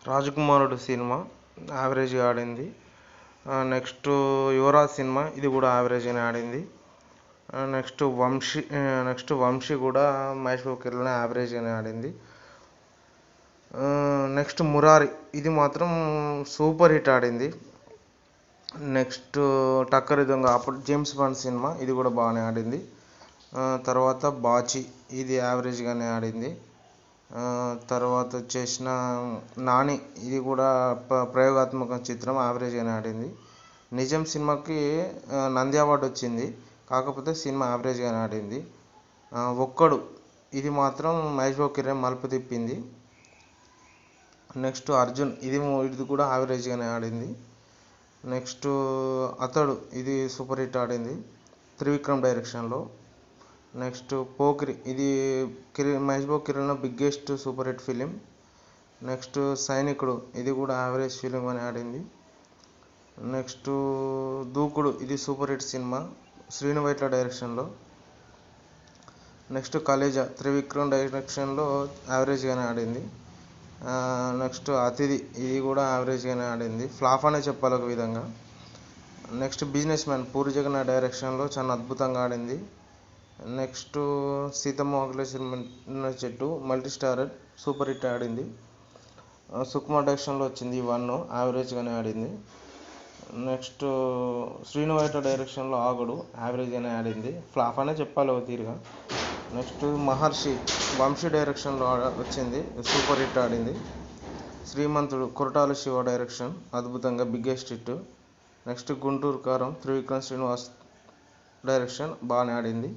రాజకుమారుడు సినిమా యావరేజ్గా ఆడింది. నెక్స్ట్ యువరాజ్ సినిమా ఇది కూడా యావరేజ్గానే ఆడింది. నెక్స్ట్ వంశీ కూడా మహేష్ బాబు కెరీర్లో యావరేజ్గానే ఆడింది. నెక్స్ట్ మురారి ఇది మాత్రం సూపర్ హిట్ ఆడింది. నెక్స్ట్ టక్కరి దొంగ అప్పుడు జేమ్స్ బాండ్ సినిమా ఇది కూడా బాగానే ఆడింది. తర్వాత బాచి ఇది యావరేజ్గానే ఆడింది. తర్వాత వచ్చేసిన నాని ఇది కూడా ప్రయోగాత్మక చిత్రం యావరేజ్గానే ఆడింది. నిజం సినిమాకి నంది అవార్డు వచ్చింది, కాకపోతే సినిమా యావరేజ్గానే ఆడింది. ఒక్కడు ఇది మాత్రం మహేష్ బాబు కెరీర్ మలుపు తిప్పింది. నెక్స్ట్ అర్జున్ ఇది కూడా యావరేజ్గానే ఆడింది. నెక్స్ట్ అతడు ఇది సూపర్ హిట్ ఆడింది త్రివిక్రమ్ డైరెక్షన్లో. నెక్స్ట్ పోకిరి ఇది మహేష్ బాబు కెరీర్లో biggest super hit film. Next సైనికుడు ఇది కూడా యావరేజ్ ఫిలిం అని ఆడింది. నెక్స్ట్ దూకుడు ఇది super hit cinema Srinu Vaitla డైరెక్షన్లో. నెక్స్ట్ కలేజా త్రివిక్రమ్ డైరెక్షన్లో యావరేజ్గానే ఆడింది. నెక్స్ట్ అతిథి ఇది కూడా యావరేజ్గానే ఆడింది, ఫ్లాప్ అనే చెప్పాలి ఒక విధంగా. Next businessman Puri Jagannadh డైరెక్షన్లో చాలా అద్భుతంగా ఆడింది. నెక్స్ట్ సీతమ్మ వాకిట్లో చెట్టు మల్టీ స్టారర్ సూపర్ హిట్ ఆడింది. సుకుమార్ డైరెక్షన్లో వచ్చింది 1 యావరేజ్గానే ఆడింది. నెక్స్ట్ శ్రీను వైట్ల డైరెక్షన్లో ఆగడు యావరేజ్గానే ఆడింది, ఫ్లాప్ అనే చెప్పాలి ఒక తీరుగా. నెక్స్ట్ మహర్షి వంశీ డైరెక్షన్లో వచ్చింది, సూపర్ హిట్ ఆడింది. శ్రీమంతుడు కొరటాల శివ డైరెక్షన్ అద్భుతంగా బిగ్గెస్ట్ హిట్. నెక్స్ట్ గుంటూరు కారం త్రివిక్రమ్ శ్రీనివాస్ డైరెక్షన్ బాగానే ఆడింది.